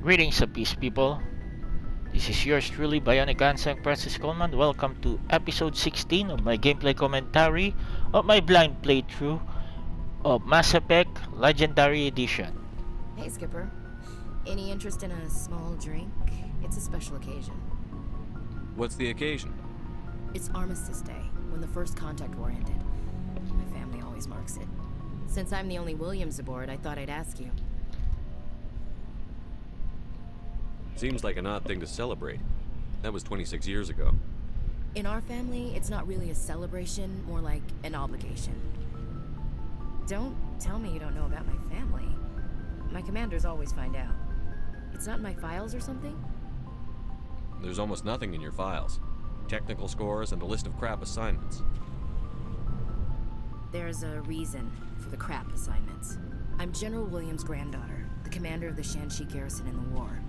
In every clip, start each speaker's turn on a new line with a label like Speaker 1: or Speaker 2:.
Speaker 1: Greetings of peace, people. This is yours truly, Bionicanseng Francis Coleman. Welcome to episode 16 of my gameplay commentary of my blind playthrough of Mass Effect Legendary Edition.
Speaker 2: Hey, Skipper. Any interest in a small drink? It's a special occasion.
Speaker 3: What's the occasion?
Speaker 2: It's Armistice Day, when the first contact war ended. My family always marks it. Since I'm the only Williams aboard, I thought I'd ask you.
Speaker 3: Seems like an odd thing to celebrate. That was 26 years ago.
Speaker 2: In our family, it's not really a celebration, more like an obligation. Don't tell me you don't know about my family. My commanders always find out. It's not in my files or something?
Speaker 3: There's almost nothing in your files. Technical scores and a list of crap assignments.
Speaker 2: There's a reason for the crap assignments. I'm General Williams' granddaughter, the commander of the Shanxi garrison in the war.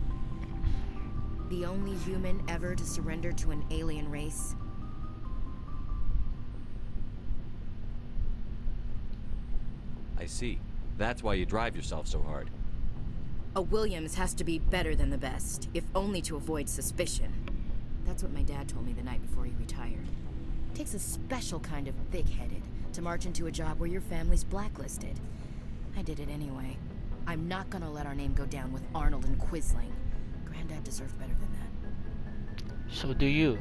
Speaker 2: The only human ever to surrender to an alien race.
Speaker 3: I see. That's why you drive yourself so hard.
Speaker 2: A Williams has to be better than the best, if only to avoid suspicion. That's what my dad told me the night before he retired. It takes a special kind of thick-headed to march into a job where your family's blacklisted. I did it anyway. I'm not gonna let our name go down with Arnold and Quisling. Granddad deserved better than that.
Speaker 1: So do you.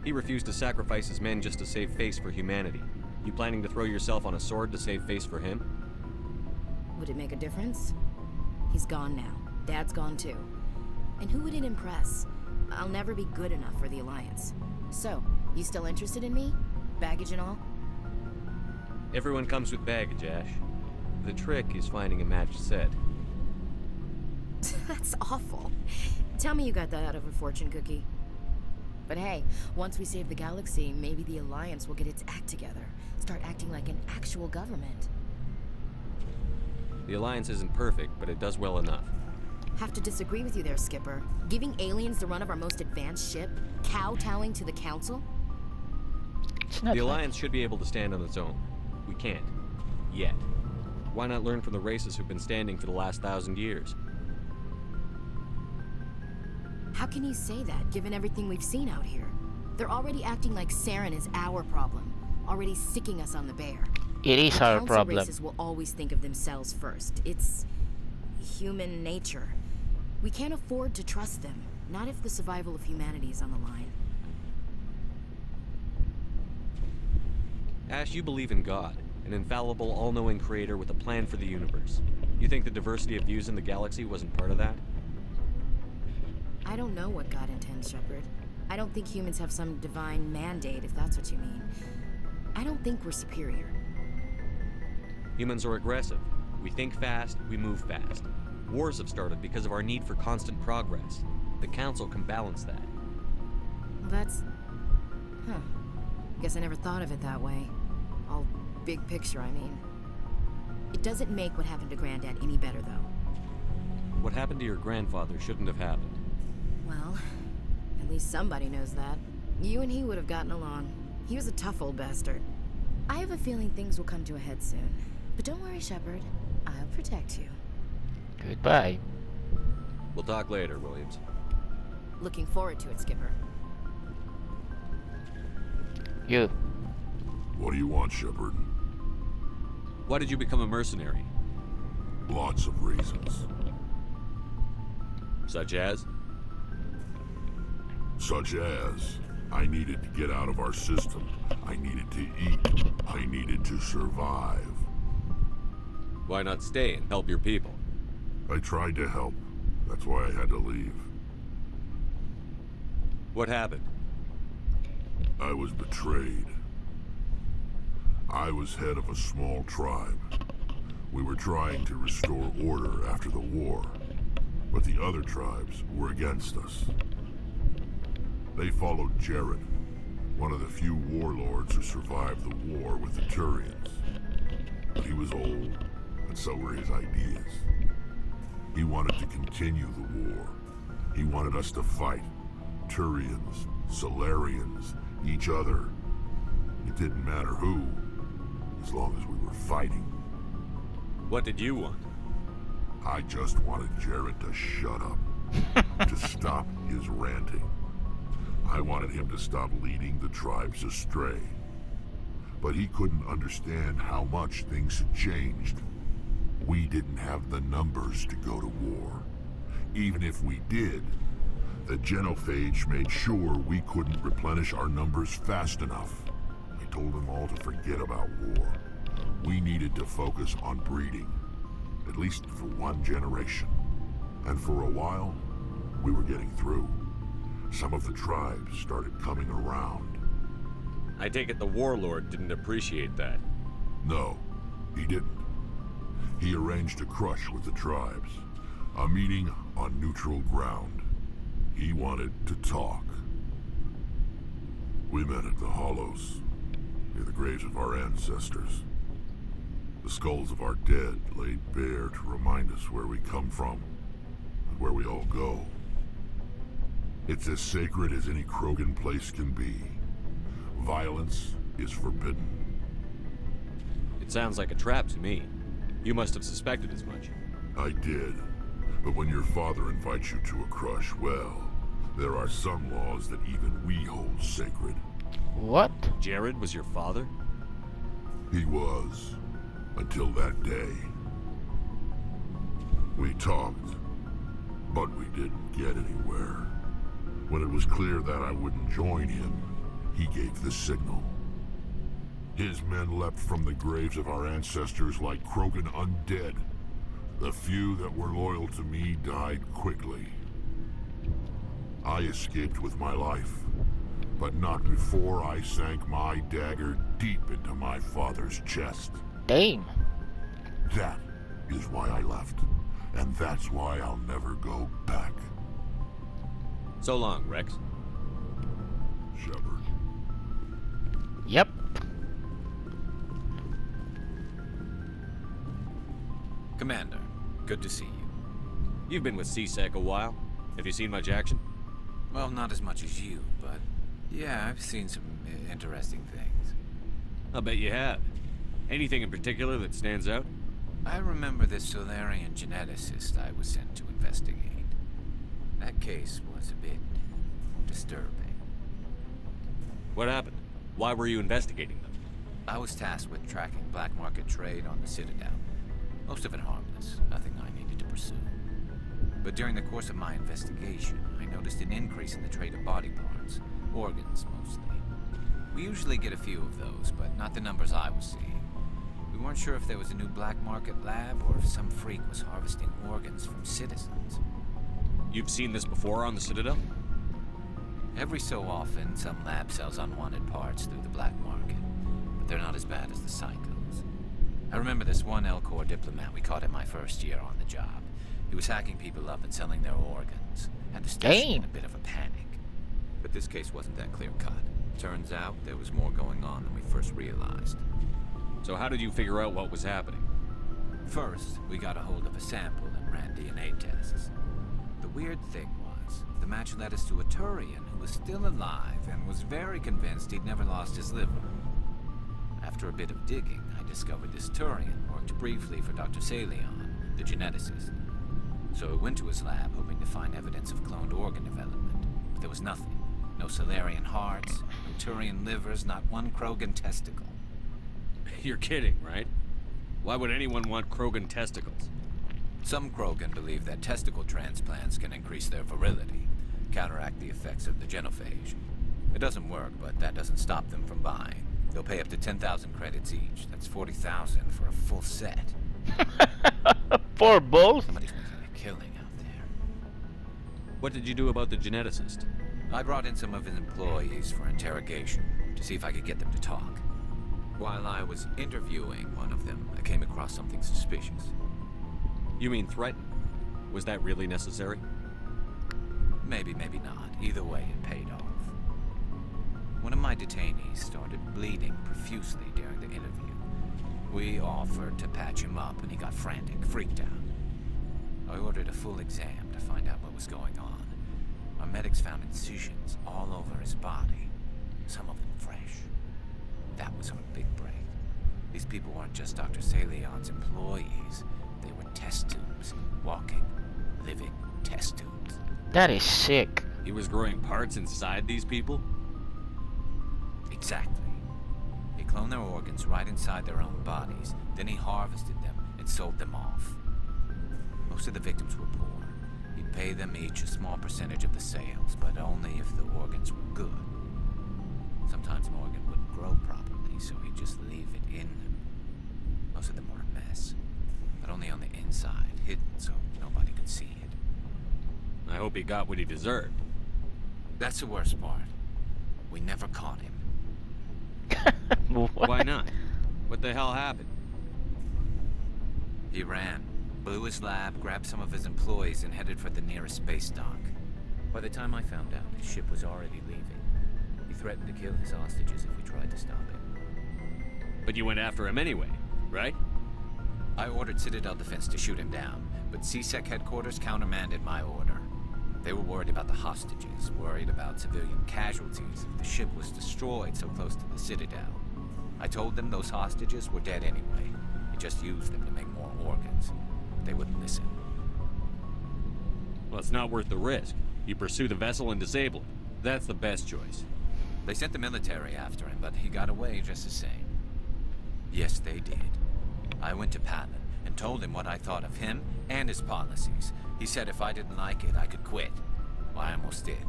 Speaker 3: He refused to sacrifice his men just to save face for humanity. You planning to throw yourself on a sword to save face for him?
Speaker 2: Would it make a difference? He's gone now. Dad's gone too. And who would it impress? I'll never be good enough for the Alliance. So, you still interested in me? Baggage and all?
Speaker 3: Everyone comes with baggage, Ash. The trick is finding a matched set.
Speaker 2: That's awful. Tell me you got that out of a fortune cookie. But hey, once we save the galaxy, maybe the Alliance will get its act together. Start acting like an actual government.
Speaker 3: The Alliance isn't perfect, but it does well enough.
Speaker 2: Have to disagree with you there, Skipper. Giving aliens the run of our most advanced ship? Kowtowing to the Council?
Speaker 1: It's not
Speaker 3: The
Speaker 1: like-
Speaker 3: Alliance should be able to stand on its own. We can't. Yet. Why not learn from the races who've been standing for the last 1,000 years?
Speaker 2: How can you say that, given everything we've seen out here? They're already acting like Saren is our problem. Already sicking us on the bear.
Speaker 1: It is
Speaker 2: The
Speaker 1: our
Speaker 2: Council
Speaker 1: problem.
Speaker 2: races will always think of themselves first. It's human nature. We can't afford to trust them. Not if the survival of humanity is on the line.
Speaker 3: Ash, you believe in God, an infallible, all-knowing creator with a plan for the universe. You think the diversity of views in the galaxy wasn't part of that?
Speaker 2: I don't know what God intends, Shepard. I don't think humans have some divine mandate, if that's what you mean. I don't think we're superior.
Speaker 3: Humans are aggressive. We think fast, we move fast. Wars have started because of our need for constant progress. The Council can balance that.
Speaker 2: Well, that's... Huh. Guess I never thought of it that way. All big picture, I mean. It doesn't make what happened to Granddad any better, though.
Speaker 3: What happened to your grandfather shouldn't have happened.
Speaker 2: Well, at least somebody knows that. You and he would have gotten along. He was a tough old bastard. I have a feeling things will come to a head soon. But don't worry, Shepard. I'll protect you.
Speaker 1: Goodbye.
Speaker 3: We'll talk later, Williams.
Speaker 2: Looking forward to it, Skipper.
Speaker 1: You.
Speaker 4: What do you want, Shepard?
Speaker 3: Why did you become a mercenary?
Speaker 4: Lots of reasons.
Speaker 3: Such as?
Speaker 4: Such as, I needed to get out of our system. I needed to eat. I needed to survive.
Speaker 3: Why not stay and help your people?
Speaker 4: I tried to help. That's why I had to leave.
Speaker 3: What happened?
Speaker 4: I was betrayed. I was head of a small tribe. We were trying to restore order after the war, but the other tribes were against us. They followed Jared, one of the few warlords who survived the war with the Turians. But he was old, and so were his ideas. He wanted to continue the war. He wanted us to fight. Turians, Solarians, each other. It didn't matter who, as long as we were fighting.
Speaker 3: What did you want?
Speaker 4: I just wanted Jared to shut up, to stop his ranting. I wanted him to stop leading the tribes astray. But he couldn't understand how much things had changed. We didn't have the numbers to go to war. Even if we did, the genophage made sure we couldn't replenish our numbers fast enough. I told them all to forget about war. We needed to focus on breeding, at least for one generation. And for a while, we were getting through. Some of the tribes started coming around.
Speaker 3: I take it the warlord didn't appreciate that.
Speaker 4: No, he didn't. He arranged a crush with the tribes, a meeting on neutral ground. He wanted to talk. We met at the Hollows, near the graves of our ancestors. The skulls of our dead laid bare to remind us where we come from and where we all go. It's as sacred as any Krogan place can be. Violence is forbidden.
Speaker 3: It sounds like a trap to me. You must have suspected as much.
Speaker 4: I did. But when your father invites you to a crush, well, there are some laws that even we hold sacred.
Speaker 1: What?
Speaker 3: Jared was your father?
Speaker 4: He was, until that day. We talked, but we didn't get anywhere. When it was clear that I wouldn't join him, he gave the signal. His men leapt from the graves of our ancestors like Krogan undead. The few that were loyal to me died quickly. I escaped with my life, but not before I sank my dagger deep into my father's chest.
Speaker 1: Damn.
Speaker 4: That is why I left, and that's why I'll never go back.
Speaker 3: So long, Rex.
Speaker 4: Shepard.
Speaker 1: Yep.
Speaker 5: Commander, good to see you.
Speaker 3: You've been with CSEC a while. Have you seen much action?
Speaker 5: Well, not as much as you, but yeah, I've seen some interesting things.
Speaker 3: I'll bet you have. Anything in particular that stands out?
Speaker 5: I remember this Solarian geneticist I was sent to investigate. That case was a bit disturbing.
Speaker 3: What happened? Why were you investigating them?
Speaker 5: I was tasked with tracking black market trade on the Citadel. Most of it harmless, nothing I needed to pursue. But during the course of my investigation, I noticed an increase in the trade of body parts, organs mostly. We usually get a few of those, but not the numbers I was seeing. We weren't sure if there was a new black market lab or if some freak was harvesting organs from citizens.
Speaker 3: You've seen this before on the Citadel?
Speaker 5: Every so often, some lab sells unwanted parts through the black market, but they're not as bad as the psychos. I remember this one L-Corps diplomat we caught in my first year on the job. He was hacking people up and selling their organs. Had the station in a bit of a panic. But this case wasn't that clear-cut. Turns out there was more going on than we first realized.
Speaker 3: So how did you figure out what was happening?
Speaker 5: First, we got a hold of a sample and ran DNA tests. The weird thing was, the match led us to a Turian who was still alive and was very convinced he'd never lost his liver. After a bit of digging, I discovered this Turian worked briefly for Dr. Salion, the geneticist. So I went to his lab hoping to find evidence of cloned organ development, but there was nothing. No Solarian hearts, no Turian livers, not one Krogan testicle.
Speaker 3: You're kidding, right? Why would anyone want Krogan testicles?
Speaker 5: Some Krogan believe that testicle transplants can increase their virility, counteract the effects of the genophage. It doesn't work, but that doesn't stop them from buying. They'll pay up to 10,000 credits each. That's 40,000 for a full set.
Speaker 1: For both?
Speaker 5: Somebody's making a killing out there.
Speaker 3: What did you do about the geneticist?
Speaker 5: I brought in some of his employees for interrogation to see if I could get them to talk. While I was interviewing one of them, I came across something suspicious.
Speaker 3: You mean threaten? Was that really necessary?
Speaker 5: Maybe, maybe not. Either way, it paid off. One of my detainees started bleeding profusely during the interview. We offered to patch him up, and he got frantic, freaked out. I ordered a full exam to find out what was going on. Our medics found incisions all over his body, some of them fresh. That was our big break. These people weren't just Dr. Salion's employees. They were test tubes. Walking, living test tubes.
Speaker 1: That is sick.
Speaker 3: He was growing parts inside these people?
Speaker 5: Exactly. He cloned their organs right inside their own bodies. Then he harvested them and sold them off. Most of the victims were poor. He'd pay them each a small percentage of the sales, but only if the organs were good. Sometimes an organ wouldn't grow properly, so he'd just leave it in them. Most of them were a mess, but only on the inside, hidden so nobody could see it.
Speaker 3: I hope he got what he deserved.
Speaker 5: That's the worst part. We never caught him.
Speaker 1: What?
Speaker 3: Why not? What the hell happened?
Speaker 5: He ran, blew his lab, grabbed some of his employees, and headed for the nearest space dock. By the time I found out, his ship was already leaving. He threatened to kill his hostages if we tried to stop him.
Speaker 3: But you went after him anyway, right?
Speaker 5: I ordered Citadel Defense to shoot him down, but CSEC headquarters countermanded my order. They were worried about the hostages, worried about civilian casualties if the ship was destroyed so close to the Citadel. I told them those hostages were dead anyway. He just used them to make more organs. They wouldn't listen.
Speaker 3: Well, it's not worth the risk. You pursue the vessel and disable it. That's the best choice.
Speaker 5: They sent the military after him, but he got away just the same. Yes, they did. I went to Palin and told him what I thought of him and his policies. He said if I didn't like it, I could quit. Well, I almost did.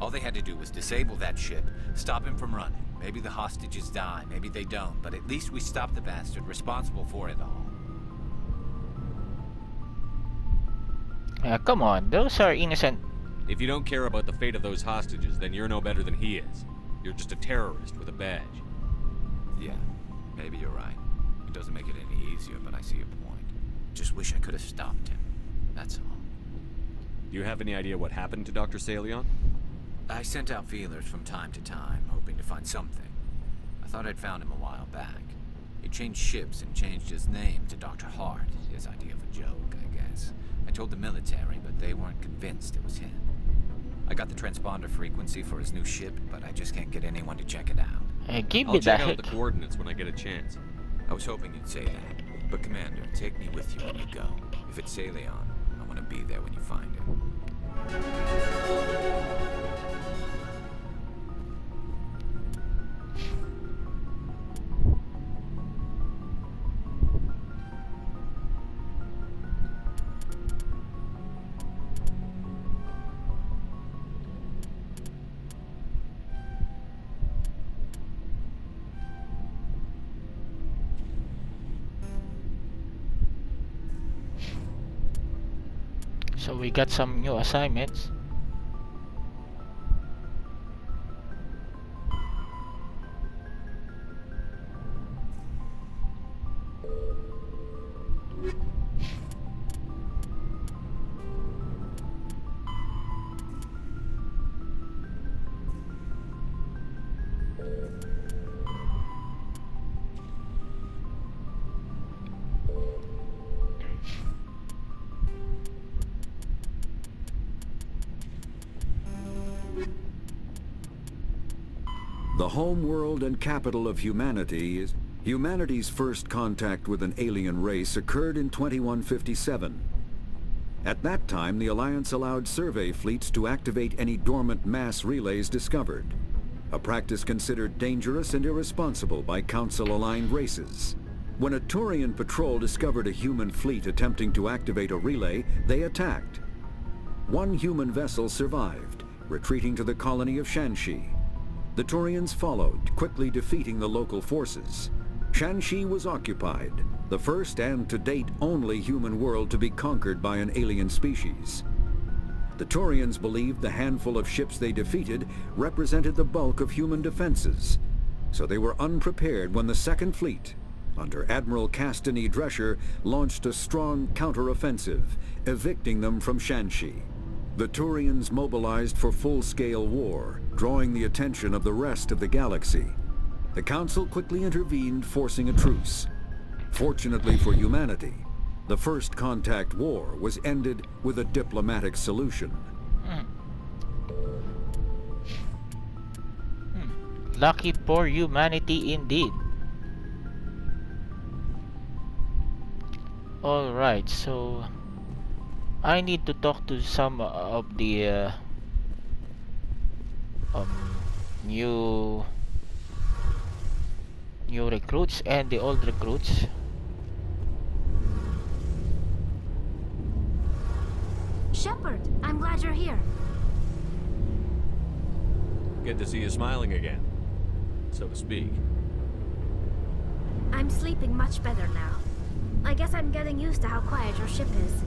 Speaker 5: All they had to do was disable that ship, stop him from running. Maybe the hostages die, maybe they don't, but at least we stopped the bastard responsible for it all.
Speaker 1: Come on, those are innocent.
Speaker 3: If you don't care about the fate of those hostages, then you're no better than he is. You're just a terrorist with a badge.
Speaker 5: Yeah, maybe you're right. It doesn't make it any easier, but I see your point. Just wish I could have stopped him. That's all.
Speaker 3: Do you have any idea what happened to Dr. Salion?
Speaker 5: I sent out feelers from time to time, hoping to find something. I thought I'd found him a while back. He changed ships and changed his name to Dr. Hart, his idea of a joke, I guess. I told the military, but they weren't convinced it was him. I got the transponder frequency for his new ship, but I just can't get anyone to check it out.
Speaker 1: Give me
Speaker 3: I'll check
Speaker 1: that.
Speaker 3: out the coordinates when I get a chance.
Speaker 5: I was hoping you'd say that. But Commander, take me with you when you go. If it's Salion, I want to be there when you find him.
Speaker 1: So we got some new assignments.
Speaker 6: The home world and capital of humanity is... Humanity's first contact with an alien race occurred in 2157. At that time, the Alliance allowed survey fleets to activate any dormant mass relays discovered, a practice considered dangerous and irresponsible by Council-aligned races. When a Turian patrol discovered a human fleet attempting to activate a relay, they attacked. One human vessel survived, retreating to the colony of Shanxi. The Turians followed, quickly defeating the local forces. Shanxi was occupied, the first and to date only human world to be conquered by an alien species. The Turians believed the handful of ships they defeated represented the bulk of human defenses, so they were unprepared when the Second Fleet, under Admiral Castany Drescher, launched a strong counteroffensive, evicting them from Shanxi. The Turians mobilized for full-scale war, drawing the attention of the rest of the galaxy. The Council quickly intervened, forcing a truce. Fortunately for humanity, the First Contact War was ended with a diplomatic solution.
Speaker 1: Lucky for humanity indeed. Alright, so I need to talk to some of the um, new recruits and the old recruits.
Speaker 7: Shepard, I'm glad you're here.
Speaker 3: Good to see you smiling again, so to speak.
Speaker 7: I'm sleeping much better now. I guess I'm getting used to how quiet your ship is.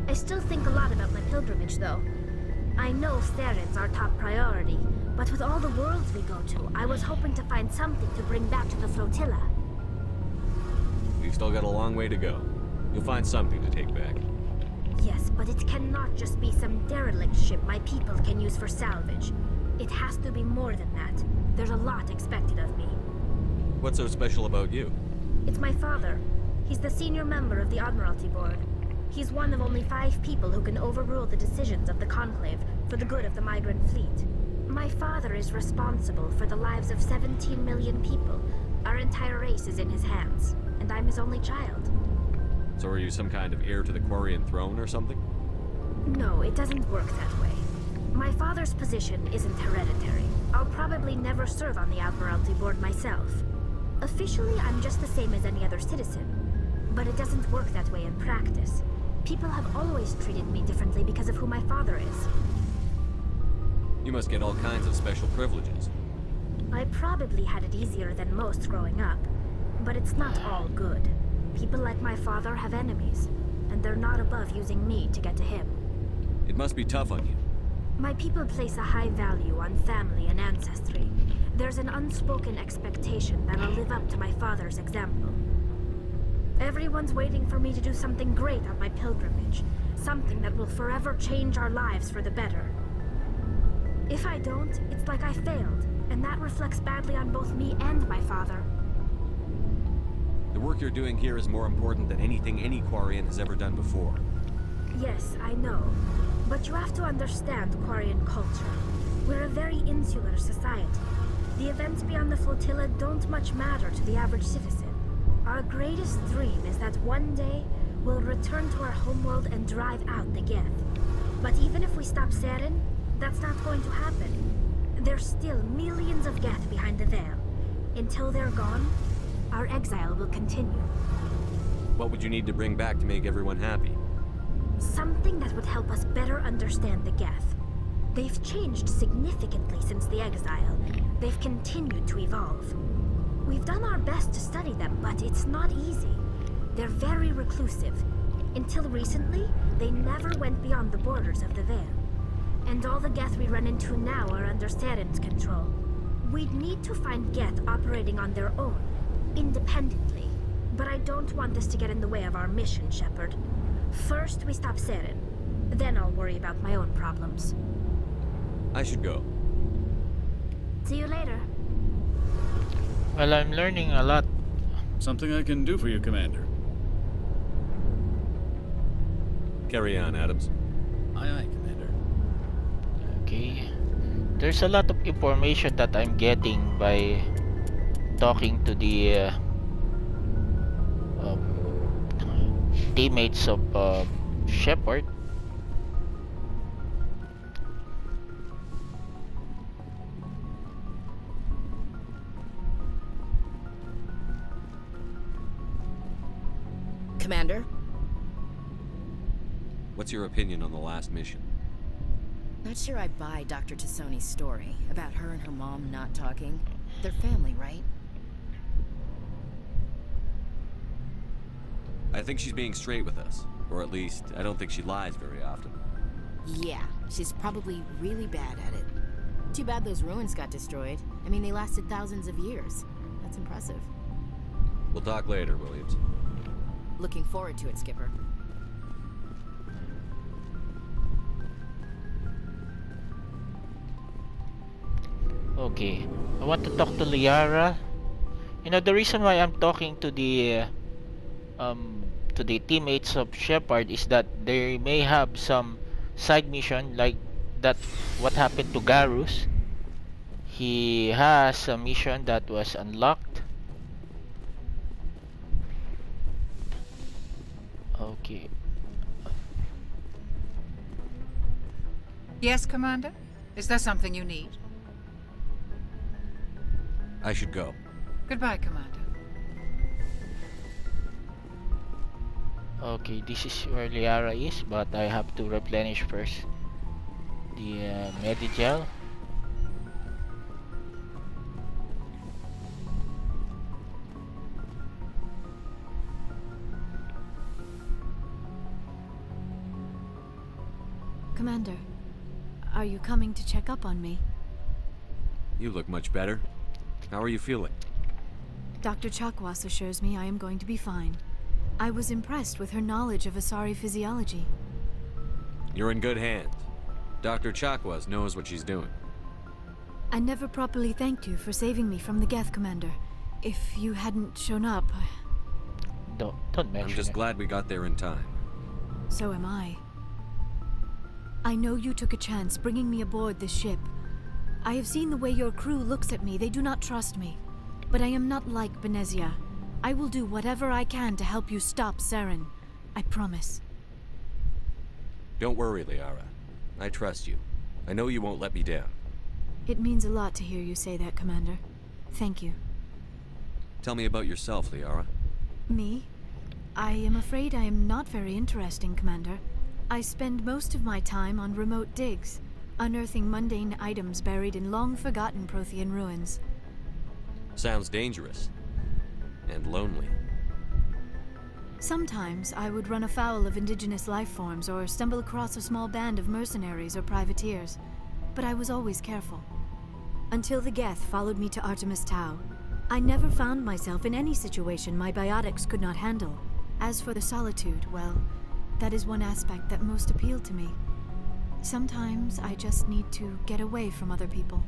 Speaker 7: I still think a lot about my pilgrimage, though. I know Saren's our top priority, but with all the worlds we go to, I was hoping to find something to bring back to the flotilla.
Speaker 3: We've still got a long way to go. You'll find something to take back.
Speaker 7: Yes, but it cannot just be some derelict ship my people can use for salvage. It has to be more than that. There's a lot expected of me.
Speaker 3: What's so special about you?
Speaker 7: It's my father. He's the senior member of the Admiralty Board. He's one of only 5 people who can overrule the decisions of the Conclave for the good of the migrant fleet. My father is responsible for the lives of 17 million people. Our entire race is in his hands, and I'm his only child.
Speaker 3: So are you some kind of heir to the Quarian throne or something?
Speaker 7: No, it doesn't work that way. My father's position isn't hereditary. I'll probably never serve on the Admiralty Board myself. Officially, I'm just the same as any other citizen. But it doesn't work that way in practice. People have always treated me differently because of who my father is.
Speaker 3: You must get all kinds of special privileges.
Speaker 7: I probably had it easier than most growing up. But it's not all good. People like my father have enemies, and they're not above using me to get to him.
Speaker 3: It must be tough on you.
Speaker 7: My people place a high value on family and ancestry. There's an unspoken expectation that I'll live up to my father's example. Everyone's waiting for me to do something great on my pilgrimage. Something that will forever change our lives for the better. If I don't, it's like I failed, and that reflects badly on both me and my father.
Speaker 3: The work you're doing here is more important than anything any Quarian has ever done before.
Speaker 7: Yes, I know. But you have to understand Quarian culture. We're a very insular society. The events beyond the flotilla don't much matter to the average citizen. Our greatest dream is that one day we'll return to our homeworld and drive out the Geth. But even if we stop Saren, that's not going to happen. There's still millions of Geth behind the veil. Until they're gone, our exile will continue.
Speaker 3: What would you need to bring back to make everyone happy?
Speaker 7: Something that would help us better understand the Geth. They've changed significantly since the exile. They've continued to evolve. We've done our best to study them, but it's not easy. They're very reclusive. Until recently, they never went beyond the borders of the Veil. And all the Geth we run into now are under Saren's control. We'd need to find Geth operating on their own, independently. But I don't want this to get in the way of our mission, Shepard. First, we stop Saren. Then I'll worry about my own problems.
Speaker 3: I should go.
Speaker 7: See you later.
Speaker 1: Well, I'm learning a lot.
Speaker 8: Something I can do for you, Commander.
Speaker 3: Carry on, Adams.
Speaker 8: Aye, aye, Commander.
Speaker 1: Okay. There's a lot of information that I'm getting by talking to the teammates of Shepard.
Speaker 2: Commander?
Speaker 3: What's your opinion on the last mission?
Speaker 2: Not sure I buy Dr. Tassoni's story about her and her mom not talking. They're family, right?
Speaker 3: I think she's being straight with us. Or at least, I don't think she lies very often.
Speaker 2: Yeah, she's probably really bad at it. Too bad those ruins got destroyed. I mean, they lasted thousands of years. That's impressive.
Speaker 3: We'll talk later, Williams.
Speaker 2: Looking forward to it, Skipper.
Speaker 1: Okay, I want to talk to Liara. You know, the reason why I'm talking to the teammates of Shepard is that they may have some side mission like that. What happened to Garus? He has a mission that was unlocked. Okay.
Speaker 9: Yes, Commander? Is there something you need?
Speaker 3: I should go.
Speaker 9: Goodbye, Commander.
Speaker 1: Okay, this is where Liara is, but I have to replenish first the Medigel.
Speaker 10: Commander, are you coming to check up on me?
Speaker 3: You look much better. How are you feeling?
Speaker 10: Dr. Chakwas assures me I am going to be fine. I was impressed with her knowledge of Asari physiology.
Speaker 3: You're in good hands. Dr. Chakwas knows what she's doing.
Speaker 10: I never properly thanked you for saving me from the Geth, Commander. If you hadn't shown up,
Speaker 1: Don't mention
Speaker 3: I'm just
Speaker 1: it.
Speaker 3: glad we got there in time.
Speaker 10: so am I. I know you took a chance bringing me aboard this ship. I have seen the way your crew looks at me. They do not trust me. But I am not like Benezia. I will do whatever I can to help you stop Saren. I promise.
Speaker 3: Don't worry, Liara. I trust you. I know you won't let me down.
Speaker 10: It means a lot to hear you say that, Commander. Thank you.
Speaker 3: Tell me about yourself, Liara.
Speaker 10: Me? I am afraid I am not very interesting, Commander. I spend most of my time on remote digs, unearthing mundane items buried in long-forgotten Prothean ruins.
Speaker 3: Sounds dangerous. And lonely.
Speaker 10: Sometimes I would run afoul of indigenous life forms or stumble across a small band of mercenaries or privateers, but I was always careful. Until the Geth followed me to Artemis Tau, I never found myself in any situation my biotics could not handle. As for the solitude, well, that is one aspect that most appealed to me. Sometimes I just need to get away from other people.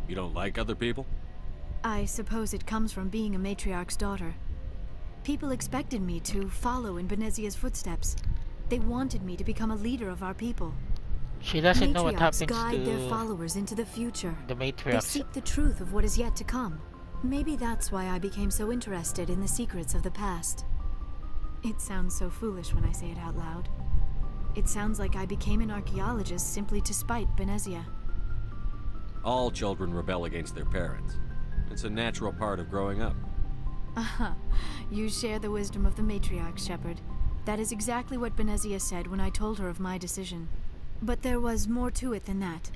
Speaker 3: You don't like other people?
Speaker 10: I suppose it comes from being a matriarch's daughter. People expected me to follow in Benezia's footsteps. They wanted me to become a leader of our people.
Speaker 1: She doesn't know what
Speaker 10: Matriarchs
Speaker 1: happens
Speaker 10: guide their
Speaker 1: to
Speaker 10: followers into the future.
Speaker 1: the
Speaker 10: They
Speaker 1: matriarchs.
Speaker 10: seek the truth of what is yet to come. Maybe that's why I became so interested in the secrets of the past. It sounds so foolish when I say it out loud. It sounds like I became an archaeologist simply to spite Benezia.
Speaker 3: All children rebel against their parents. It's a natural part of growing up.
Speaker 10: Aha, you share the wisdom of the matriarch, Shepard. That is exactly what Benezia said when I told her of my decision. But there was more to it than that.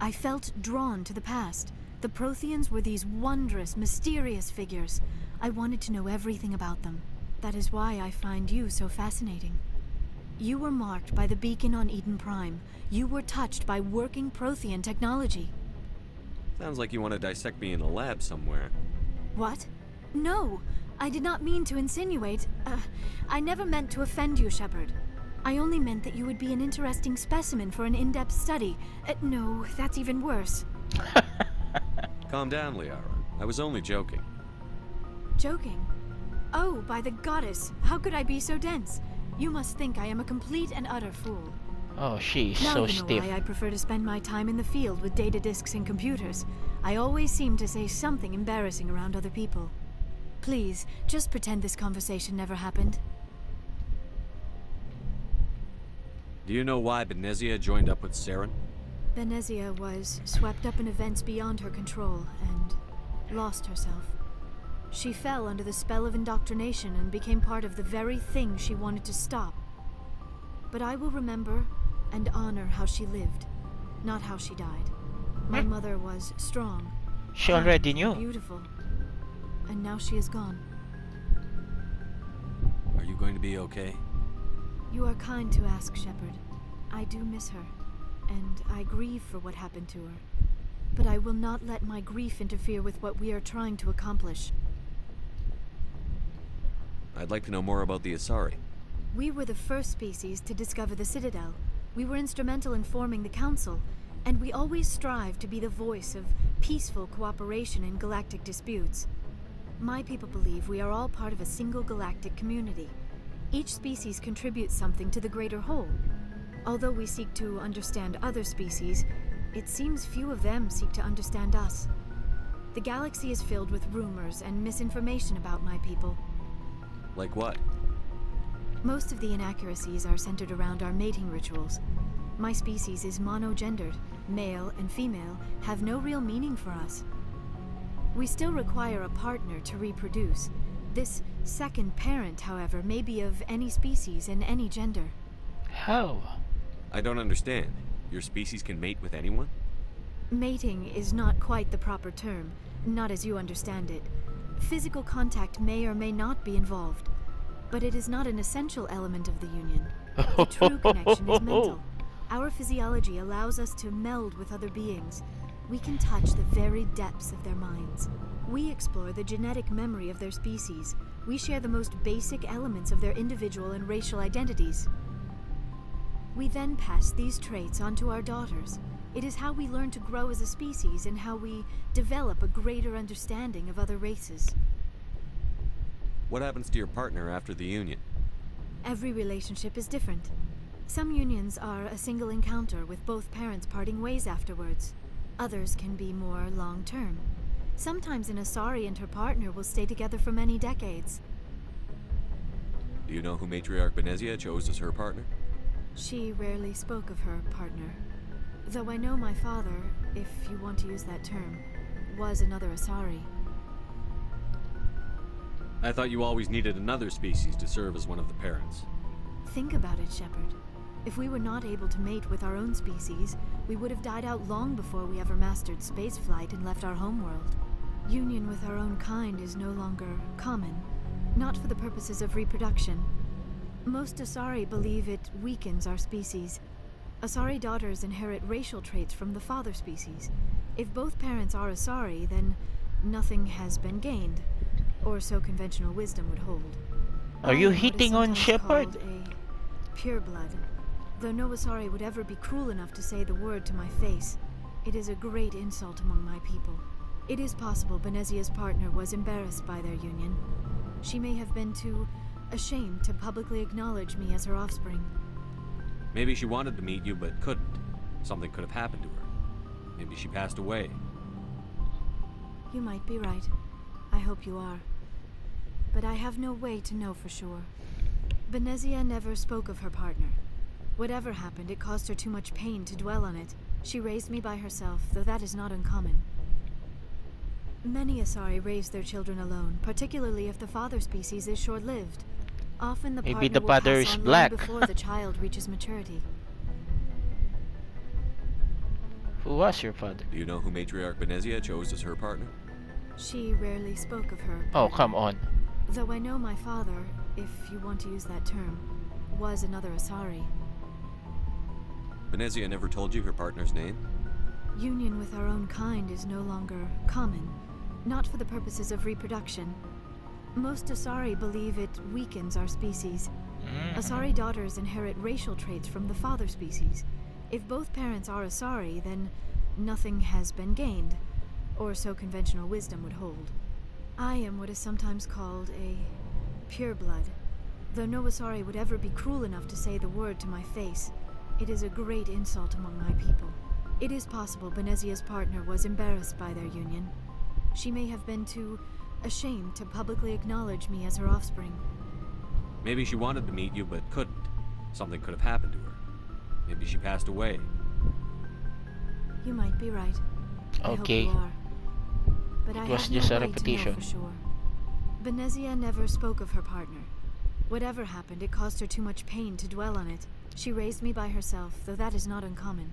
Speaker 10: I felt drawn to the past. The Protheans were these wondrous, mysterious figures. I wanted to know everything about them. That is why I find you so fascinating. You were marked by the beacon on Eden Prime. You were touched by working Prothean technology.
Speaker 3: Sounds like you want to dissect me in a lab somewhere.
Speaker 10: What? No! I did not mean to insinuate. I never meant to offend you, Shepard. I only meant that you would be an interesting specimen for an in-depth study. No, that's even worse.
Speaker 3: Calm down, Liara. I was only joking.
Speaker 10: Joking? Oh, by the goddess, how could I be so dense? You must think I am a complete and utter fool.
Speaker 1: Oh, she's
Speaker 10: Now
Speaker 1: so
Speaker 10: you know
Speaker 1: stiff.
Speaker 10: why I prefer to spend my time in the field with data disks and computers. I always seem to say something embarrassing around other people. Please, just pretend this conversation never happened.
Speaker 3: Do you know why Benezia joined up with Saren?
Speaker 10: Benezia was swept up in events beyond her control and lost herself. She fell under the spell of indoctrination and became part of the very thing she wanted to stop. But I will remember and honor how she lived, not how she died. My mother was strong.
Speaker 1: She already
Speaker 10: kind,
Speaker 1: knew.
Speaker 10: Beautiful. And now she is gone.
Speaker 3: Are you going to be okay?
Speaker 10: You are kind to ask, Shepard. I do miss her, and I grieve for what happened to her. But I will not let my grief interfere with what we are trying to accomplish.
Speaker 3: I'd like to know more about the Asari.
Speaker 10: We were the first species to discover the Citadel. We were instrumental in forming the Council, and we always strive to be the voice of peaceful cooperation in galactic disputes. My people believe we are all part of a single galactic community. Each species contributes something to the greater whole. Although we seek to understand other species, it seems few of them seek to understand us. The galaxy is filled with rumors and misinformation about my people.
Speaker 3: Like what?
Speaker 10: Most of the inaccuracies are centered around our mating rituals. My species is monogendered. Male and female have no real meaning for us. We still require a partner to reproduce. This second parent, however, may be of any species and any gender.
Speaker 1: How?
Speaker 3: I don't understand. Your species can mate with anyone?
Speaker 10: Mating is not quite the proper term, not as you understand it. Physical contact may or may not be involved, but it is not an essential element of the union. The true connection is mental. Our physiology allows us to meld with other beings. We can touch the very depths of their minds. We explore the genetic memory of their species. We share the most basic elements of their individual and racial identities. We then pass these traits on to our daughters. It is how we learn to grow as a species and how we develop a greater understanding of other races.
Speaker 3: What happens to your partner after the union?
Speaker 10: Every relationship is different. Some unions are a single encounter with both parents parting ways afterwards. Others can be more long-term. Sometimes an Asari and her partner will stay together for many decades.
Speaker 3: Do you know who Matriarch Benezia chose as her partner?
Speaker 10: She rarely spoke of her partner. Though I know my father, if you want to use that term, was another Asari.
Speaker 3: I thought you always needed another species to serve as one of the parents.
Speaker 10: Think about it, Shepard. If we were not able to mate with our own species, we would have died out long before we ever mastered spaceflight and left our homeworld. Union with our own kind is no longer common, not for the purposes of reproduction. Most Asari believe it weakens our species. Asari daughters inherit racial traits from the father species. If both parents are Asari, then nothing has been gained, or so conventional wisdom would hold.
Speaker 1: Are you
Speaker 10: I am what is
Speaker 1: hitting on
Speaker 10: sometimes
Speaker 1: Shepard?
Speaker 10: called a pureblood. Though no Asari would ever be cruel enough to say the word to my face, it is a great insult among my people. It is possible Benezia's partner was embarrassed by their union. She may have been too ashamed to publicly acknowledge me as her offspring.
Speaker 3: Maybe she wanted to meet you but couldn't. Something could have happened to her. Maybe she passed away.
Speaker 10: You might be right. I hope you are. But I have no way to know for sure. Benezia never spoke of her partner. Whatever happened, it caused her too much pain to dwell on it. She raised me by herself, though that is not uncommon. Many Asari raise their children alone, particularly if the father species is short-lived. Often the
Speaker 1: Maybe
Speaker 10: partner
Speaker 1: the
Speaker 10: will
Speaker 1: father
Speaker 10: pass
Speaker 1: is
Speaker 10: on long
Speaker 1: black.
Speaker 10: before the child reaches maturity.
Speaker 1: Who was your father?
Speaker 3: Do you know who Matriarch Benezia chose as her partner?
Speaker 10: She rarely spoke of her
Speaker 1: Oh,
Speaker 10: partner.
Speaker 1: come on.
Speaker 10: Though I know my father, if you want to use that term, was another Asari.
Speaker 3: Benezia never told you her partner's name?
Speaker 10: Union with our own kind is no longer common, not for the purposes of reproduction. Most Asari believe it weakens our species. Asari daughters inherit racial traits from the father species. If both parents are Asari, then nothing has been gained, or so conventional wisdom would hold. I am what is sometimes called a pureblood. Though no Asari would ever be cruel enough to say the word to my face, it is a great insult among my people. It is possible Benezia's partner was embarrassed by their union. She may have been too ashamed to publicly acknowledge me as her offspring.
Speaker 3: Maybe she wanted to meet you but couldn't. Something could have happened to her. Maybe she passed away.
Speaker 10: You might be right.
Speaker 1: Okay.
Speaker 10: I hope you are. But I
Speaker 1: It was
Speaker 10: have
Speaker 1: just
Speaker 10: no
Speaker 1: a
Speaker 10: way to know
Speaker 1: repetition.
Speaker 10: for sure. Benezia never spoke of her partner. Whatever happened, it caused her too much pain to dwell on it. She raised me by herself, though that is not uncommon.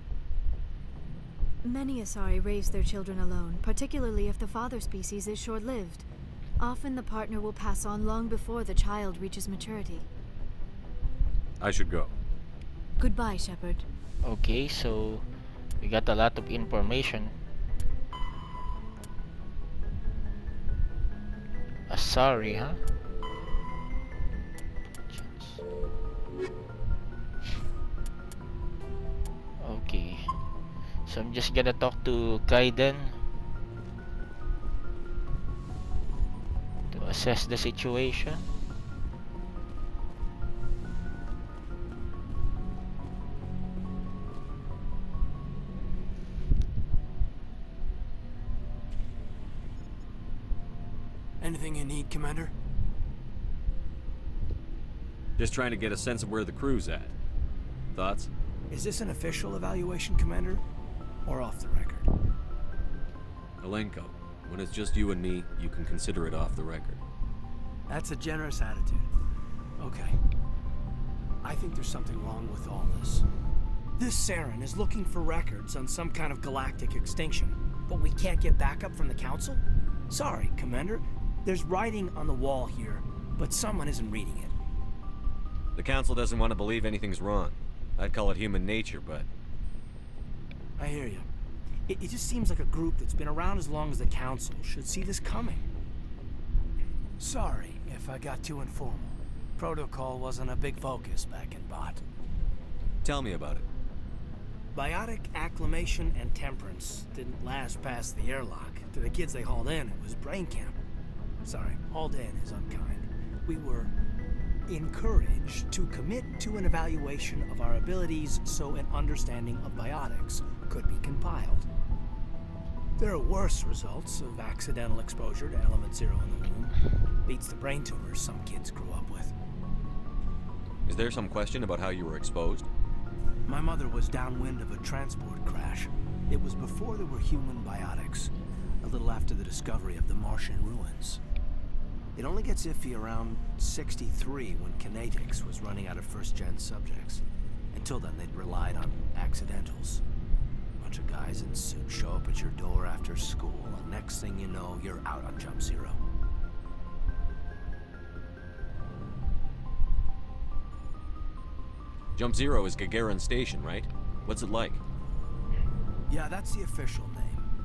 Speaker 10: Many Asari raise their children alone, particularly if the father species is short-lived. Often the partner will pass on long before the child reaches maturity.
Speaker 3: I should go.
Speaker 10: Goodbye, Shepard.
Speaker 1: Okay, so we got a lot of information. Asari, huh? Okay. So I'm just gonna talk to Kaiden to assess the situation.
Speaker 11: Anything you need, Commander?
Speaker 3: Just trying to get a sense of where the crew's at. Thoughts?
Speaker 11: Is this an official evaluation, Commander? Or off the record?
Speaker 3: Alenko, when it's just you and me, you can consider it off the record.
Speaker 11: That's a generous attitude. Okay. I think there's something wrong with all this. This Saren is looking for records on some kind of galactic extinction, but we can't get backup from the Council? Sorry, Commander. There's writing on the wall here, but someone isn't reading it.
Speaker 3: The Council doesn't want to believe anything's wrong. I'd call it human nature, but...
Speaker 11: I hear you. It just seems like a group that's been around as long as the Council should see this coming. Sorry if I got too informal. Protocol wasn't a big focus back in Bot.
Speaker 3: Tell me about it.
Speaker 11: Biotic acclimation and temperance didn't last past the airlock. To the kids they hauled in, it was brain camp. Sorry, hauled in is unkind. We were encouraged to commit to an evaluation of our abilities so an understanding of biotics could be compiled. There are worse results of accidental exposure to element zero in the womb. Beats the brain tumors some kids grew up with.
Speaker 3: Is there some question about how you were exposed?
Speaker 11: My mother was downwind of a transport crash. It was before there were human biotics, a little after the discovery of the Martian ruins. It only gets iffy around 63 when kinetics was running out of first-gen subjects. Until then, they'd relied on accidentals. Bunch of guys in suits show up at your door after school, and next thing you know, you're out on Jump Zero.
Speaker 3: Jump Zero is Gagarin Station, right? What's it like?
Speaker 11: Yeah, that's the official name.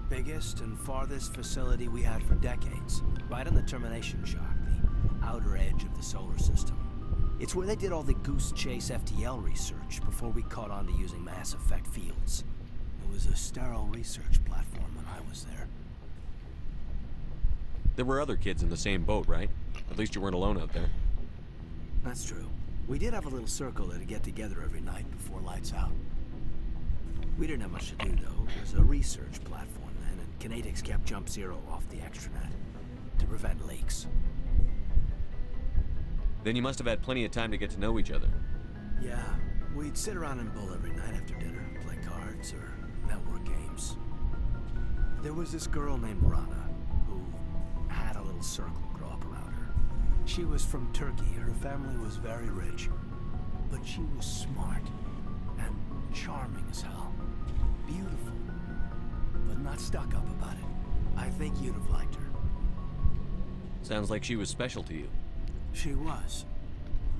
Speaker 11: Biggest and farthest facility we had for decades. Right on the termination shock, the outer edge of the solar system. It's where they did all the Goose Chase FTL research before we caught on to using mass effect fields. It was a sterile research platform when I was there.
Speaker 3: There were other kids in the same boat, right? At least you weren't alone out there.
Speaker 11: That's true. We did have a little circle that'd get together every night before lights out. We didn't have much to do, though. It was a research platform then, and kinetics kept Jump Zero off the extranet to prevent leaks.
Speaker 3: Then you must have had plenty of time to get to know each other.
Speaker 11: Yeah, we'd sit around and bull every night after dinner, play cards or network games. There was this girl named Rana, who had a little circle grow up around her. She was from Turkey. Her family was very rich, but she was smart and charming as hell. Beautiful, but not stuck up about it. I think you'd have liked her.
Speaker 3: Sounds like she was special to you.
Speaker 11: She was.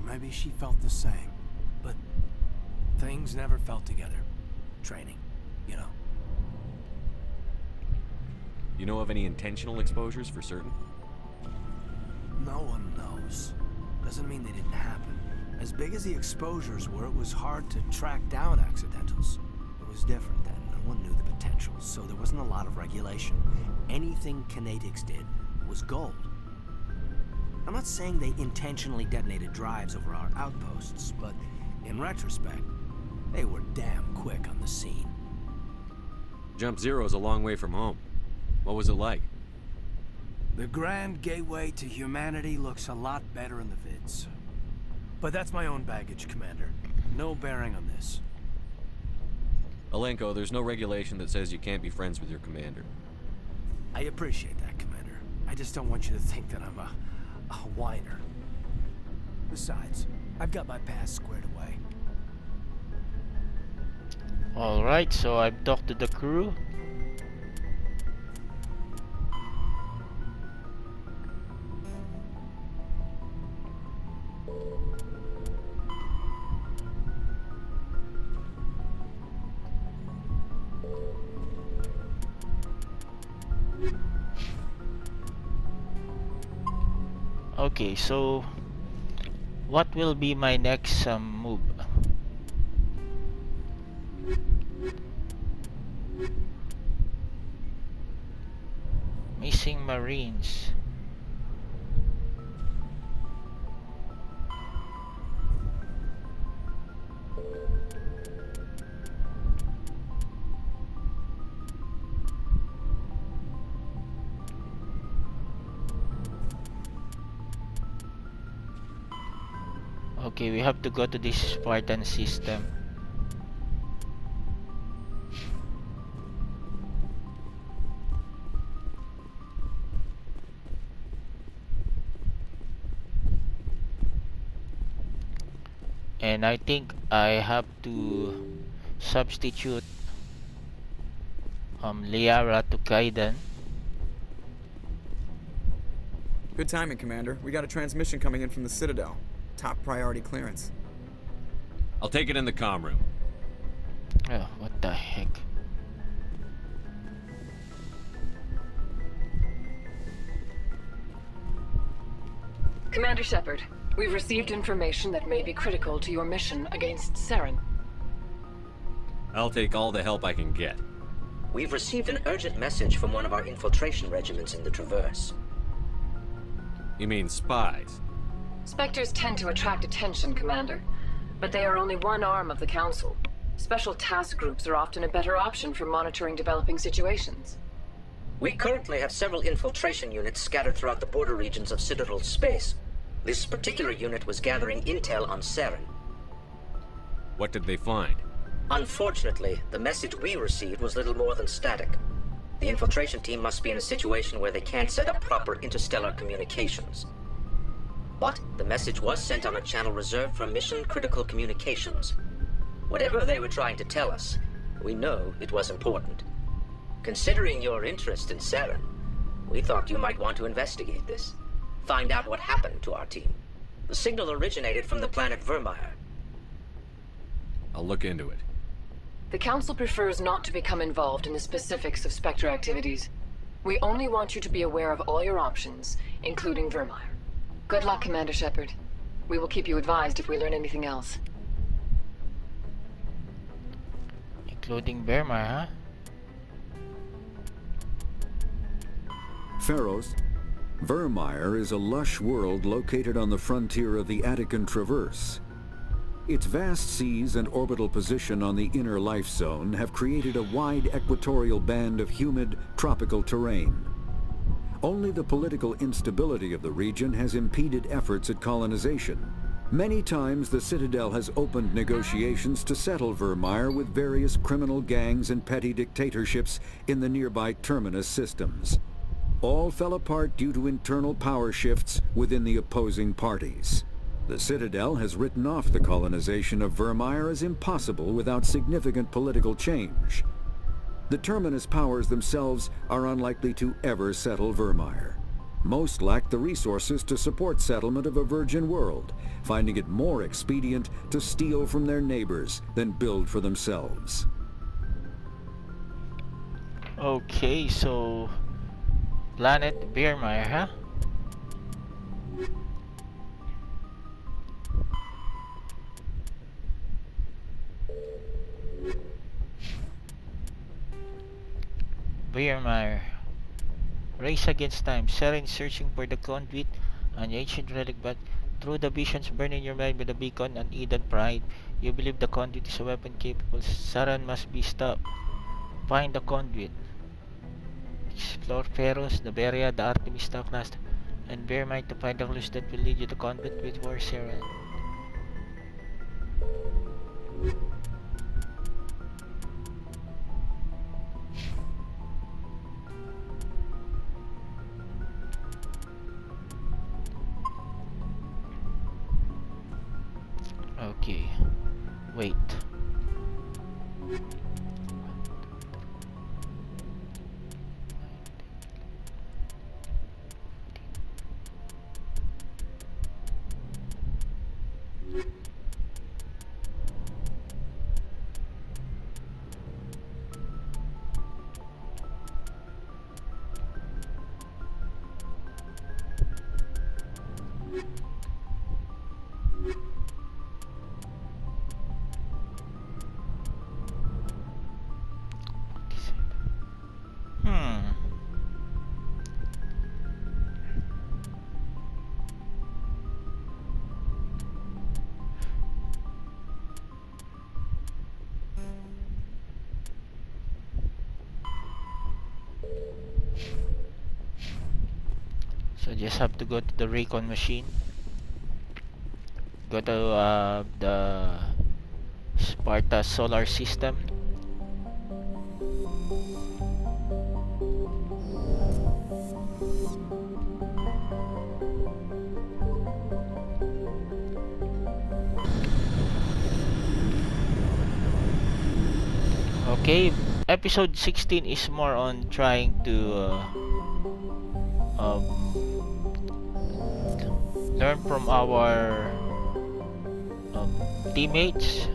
Speaker 11: Maybe she felt the same, but things never felt together. Training, you know.
Speaker 3: You know of any intentional exposures for certain?
Speaker 11: No one knows. Doesn't mean they didn't happen. As big as the exposures were, it was hard to track down accidentals. It was different then. No one knew the potential, so there wasn't a lot of regulation. Anything kinetics did was gold. I'm not saying they intentionally detonated drives over our outposts, but in retrospect, they were damn quick on the scene.
Speaker 3: Jump Zero is a long way from home. What was it like?
Speaker 11: The grand gateway to humanity looks a lot better in the vids. But that's my own baggage, Commander. No bearing on this.
Speaker 3: Alenko, there's no regulation that says you can't be friends with your commander.
Speaker 11: I appreciate that, Commander. I just don't want you to think that I'm a whiner. Besides, I've got my past squared away.
Speaker 1: Alright, so I've talked to the crew. Okay, so what will be my next move? Missing Marines. Okay, we have to go to this Spartan system. And I think I have to substitute Liara to Kaiden.
Speaker 12: Good timing, Commander. We got a transmission coming in from the Citadel. Top priority clearance.
Speaker 3: I'll take it in the comm room.
Speaker 1: Oh, what the heck?
Speaker 13: Commander Shepard, we've received information that may be critical to your mission against Saren.
Speaker 3: I'll take all the help I can get.
Speaker 14: We've received an urgent message from one of our infiltration regiments in the Traverse.
Speaker 3: You mean spies?
Speaker 13: Spectres tend to attract attention, Commander, but they are only one arm of the Council. Special task groups are often a better option for monitoring developing situations.
Speaker 14: We currently have several infiltration units scattered throughout the border regions of Citadel space. This particular unit was gathering intel on Saren.
Speaker 3: What did they find?
Speaker 14: Unfortunately, the message we received was little more than static. The infiltration team must be in a situation where they can't set up proper interstellar communications. But the message was sent on a channel reserved for mission-critical communications. Whatever they were trying to tell us, we know it was important. Considering your interest in Saren, we thought you might want to investigate this. Find out what happened to our team. The signal originated from the planet Vermeer.
Speaker 3: I'll look into it.
Speaker 13: The Council prefers not to become involved in the specifics of Spectre activities. We only want you to be aware of all your options, including Vermeer. Good luck, Commander Shepard. We will keep you advised if we learn anything else.
Speaker 1: Including Vermeer, huh?
Speaker 6: Pharaohs. Vermeer is a lush world located on the frontier of the Attican Traverse. Its vast seas and orbital position on the inner life zone have created a wide equatorial band of humid, tropical terrain. Only the political instability of the region has impeded efforts at colonization. Many times the Citadel has opened negotiations to settle Vermeer with various criminal gangs and petty dictatorships in the nearby terminus systems. All fell apart due to internal power shifts within the opposing parties. The Citadel has written off the colonization of Vermeer as impossible without significant political change. The terminus powers themselves are unlikely to ever settle Vermeer. Most lack the resources to support settlement of a virgin world, finding it more expedient to steal from their neighbors than build for themselves.
Speaker 1: Okay, so planet Vermeer, huh? Vermeer. Race against time. Saren searching for the conduit, an ancient relic, but through the visions burn in your mind with the beacon and Eden pride, you believe the conduit is a weapon capable. Saren must be stopped. Find the conduit. Explore Pharos, the Beria, the Artemista cluster, and Vermeer to find the clues that will lead you to conduit with War Saren. Okay, wait. So just have to go to the recon machine. go to the Sparta solar system. Okay, episode 16 is more on trying to um, learn from our teammates.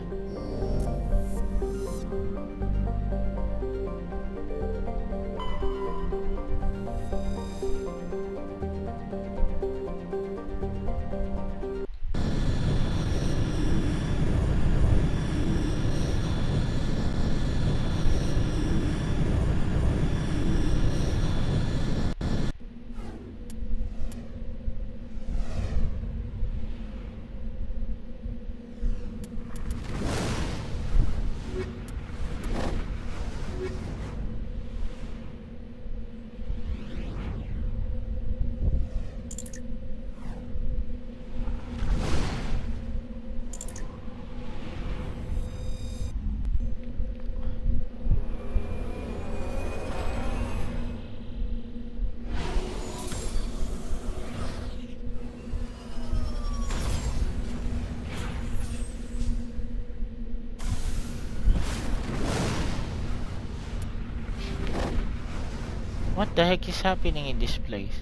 Speaker 1: What the heck is happening in this place?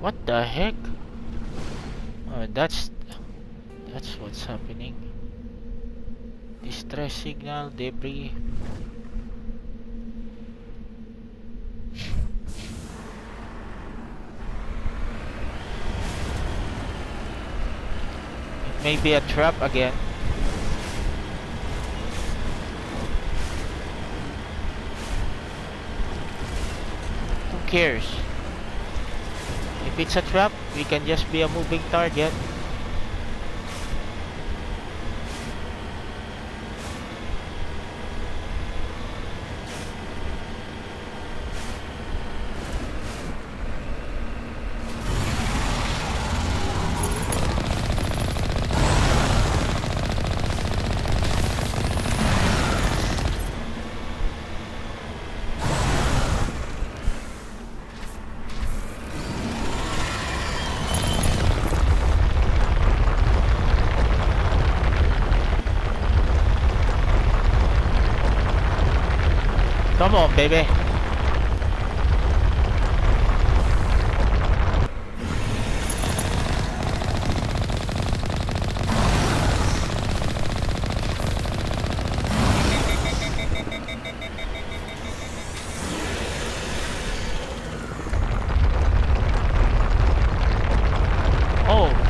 Speaker 1: What the heck? That's what's happening. Distress signal, debris. It may be a trap again. Who cares? If it's a trap, we can just be a moving target. Come on, baby. Oh.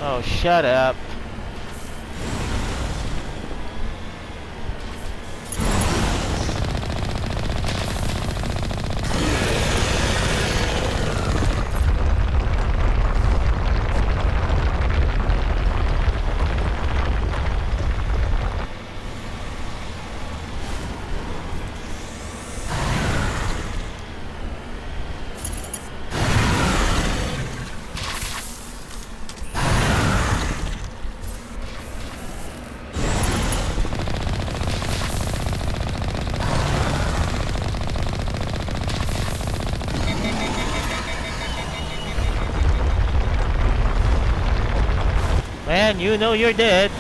Speaker 1: Oh, shut up. and you know you're dead.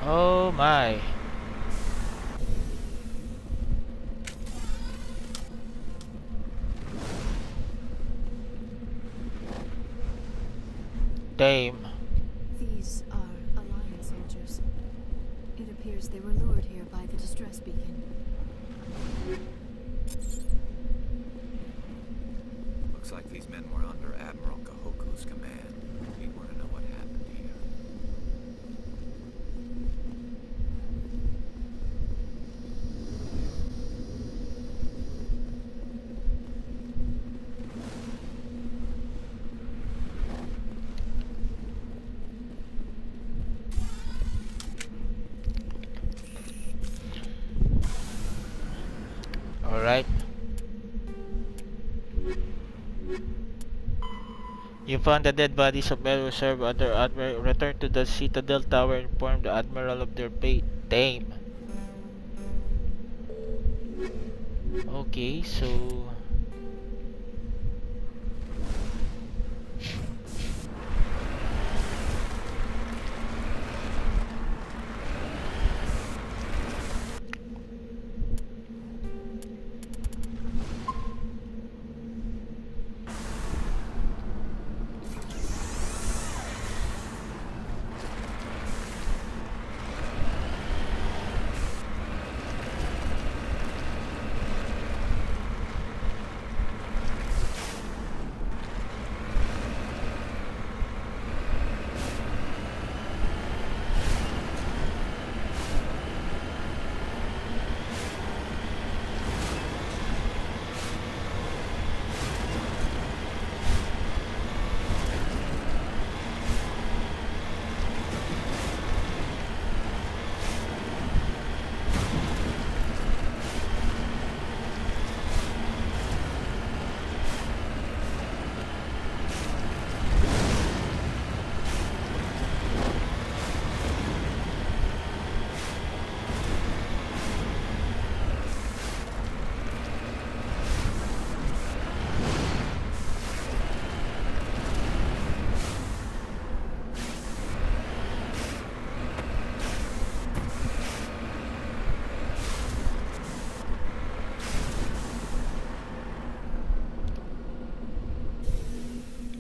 Speaker 1: Oh my. Damn.
Speaker 10: These are Alliance soldiers. It appears they were lured here by the distress beacon.
Speaker 5: Looks like these men were under Admiral Kahoku's command. We want to know what happened here.
Speaker 1: Alright. You found the dead bodies of men who served under Admiral. Return to the Citadel Tower and inform the Admiral of their fate. Damn. Okay, so...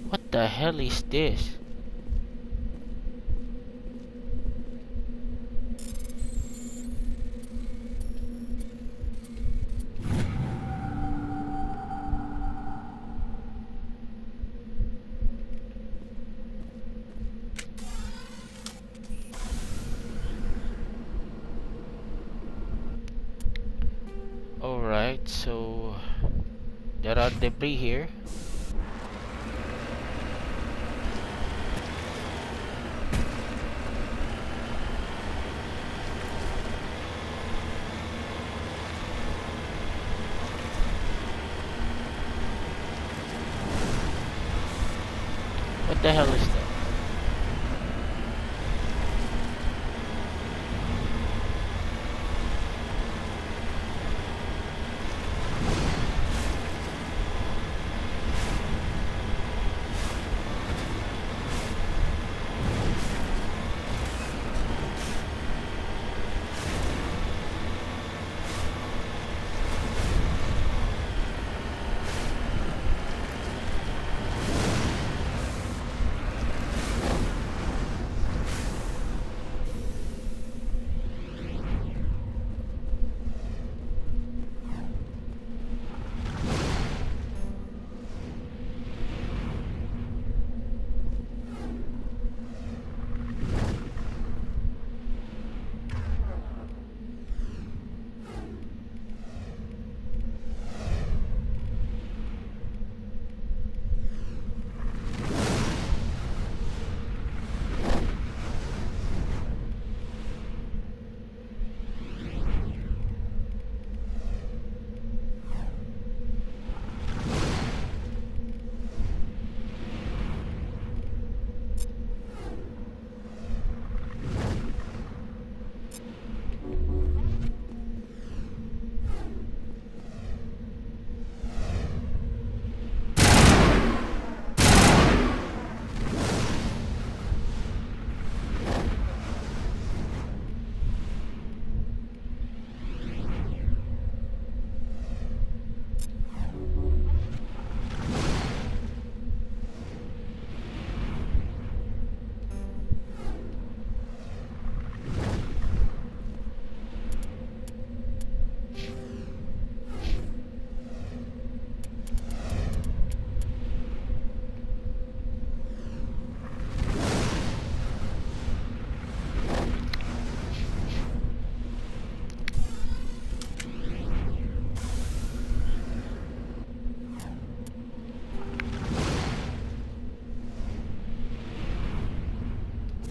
Speaker 1: What the hell is this? Alright, so there are debris here. What the hell is that?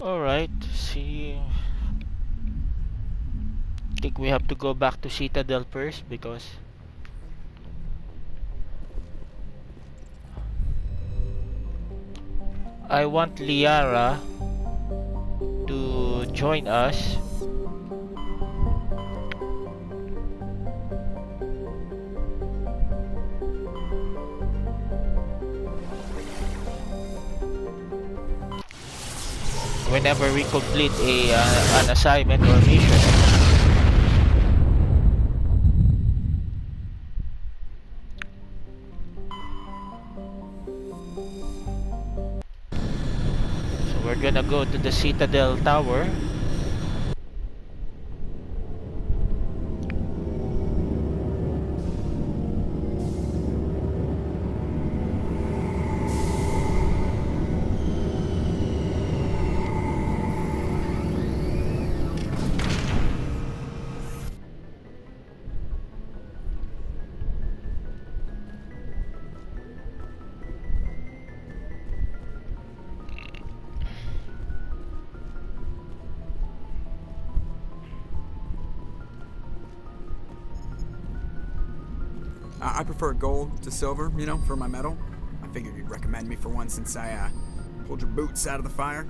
Speaker 1: Alright, see. I think we have to go back to Citadel first because I want Liara to join us. Whenever we complete an assignment or mission. So we're gonna go to the Citadel Tower.
Speaker 12: I prefer gold to silver, you know, for my medal. I figured you'd recommend me for one since I pulled your boots out of the fire.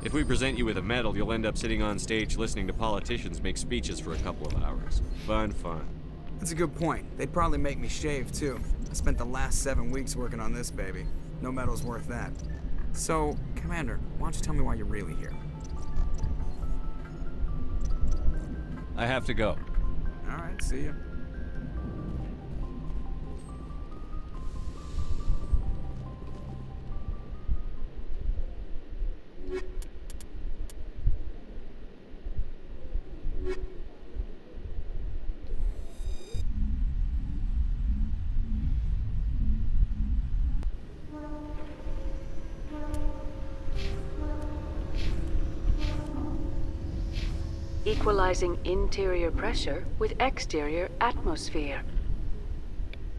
Speaker 3: If we present you with a medal, you'll end up sitting on stage listening to politicians make speeches for a couple of hours. Fun.
Speaker 12: That's a good point. They'd probably make me shave, too. I spent the last 7 weeks working on this baby. No medal's worth that. So, Commander, why don't you tell me why you're really here?
Speaker 3: I have to go.
Speaker 12: Alright, see ya.
Speaker 15: Equalizing interior pressure with exterior atmosphere.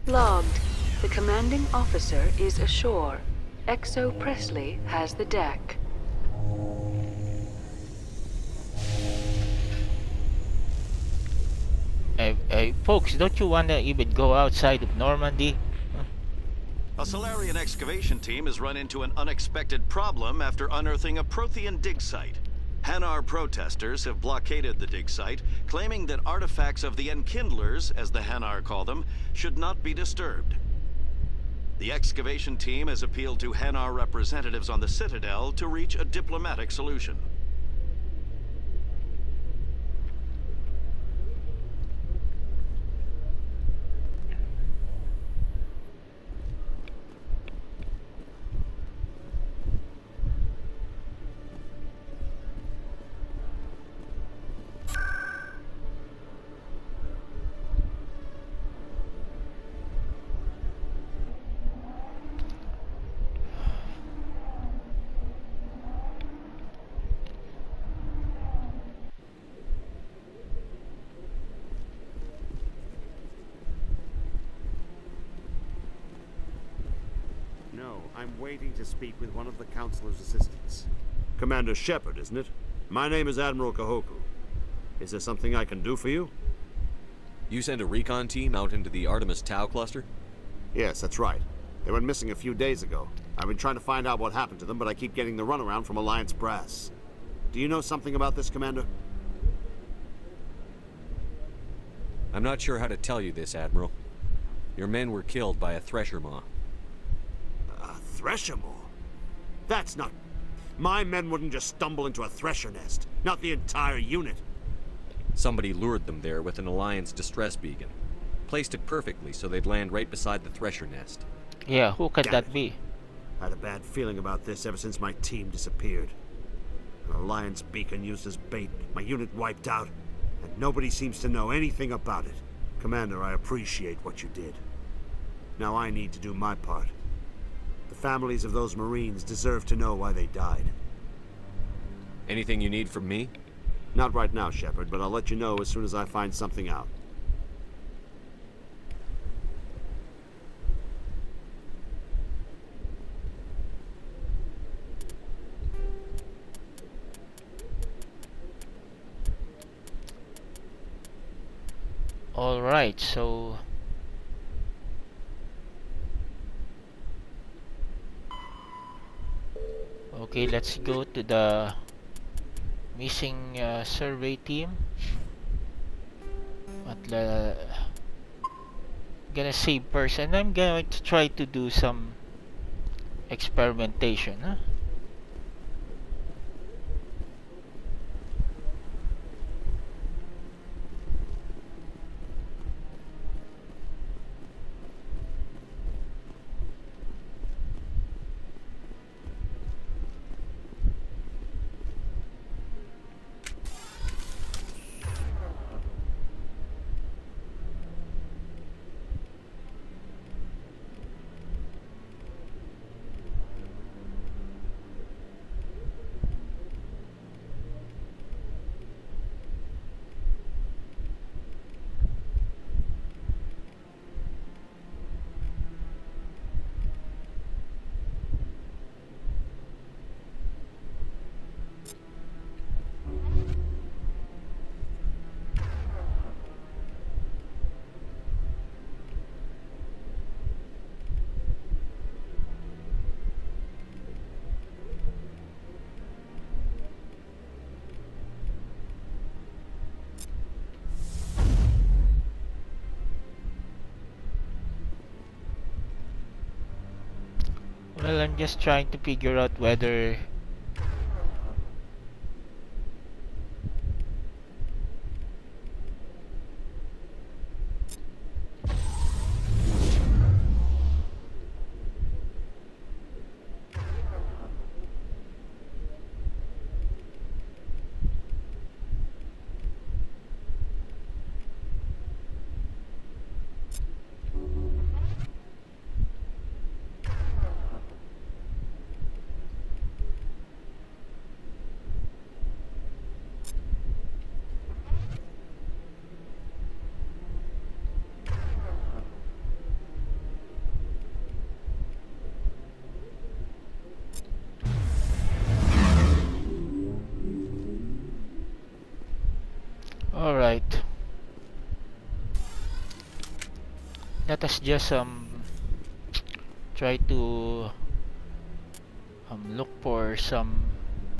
Speaker 15: Logged. The commanding officer is ashore. Exo Presley has the deck.
Speaker 1: Hey, folks, don't you want to even go outside of Normandy?
Speaker 16: A Solarian excavation team has run into an unexpected problem after unearthing a Prothean dig site. Hanar protesters have blockaded the dig site, claiming that artifacts of the Enkindlers, as the Hanar call them, should not be disturbed. The excavation team has appealed to Hanar representatives on the Citadel to reach a diplomatic solution.
Speaker 17: I'm waiting to speak with one of the Councilor's assistants. Commander Shepard, isn't it? My name is Admiral Kahoku. Is there something I can do for you?
Speaker 3: You sent a recon team out into the Artemis Tau cluster?
Speaker 17: Yes, that's right. They went missing a few days ago. I've been trying to find out what happened to them, but I keep getting the runaround from Alliance brass. Do you know something about this, Commander?
Speaker 3: I'm not sure how to tell you this, Admiral. Your men were killed by a thresher maw.
Speaker 17: A thresher maw? That's not... My men wouldn't just stumble into a thresher nest. Not the entire unit.
Speaker 3: Somebody lured them there with an Alliance distress beacon. Placed it perfectly so they'd land right beside the thresher nest.
Speaker 1: Yeah, who could that be?
Speaker 17: I had a bad feeling about this ever since my team disappeared. An Alliance beacon used as bait, my unit wiped out, and nobody seems to know anything about it. Commander, I appreciate what you did. Now I need to do my part. The families of those Marines deserve to know why they died.
Speaker 3: Anything you need from me?
Speaker 17: Not right now, Shepard, but I'll let you know as soon as I find something out.
Speaker 1: Alright, so okay, let's go to the missing survey team. But gonna save person. I'm going to try to do some experimentation, huh? Well, I'm just trying to figure out whether alright. Let us just try to look for some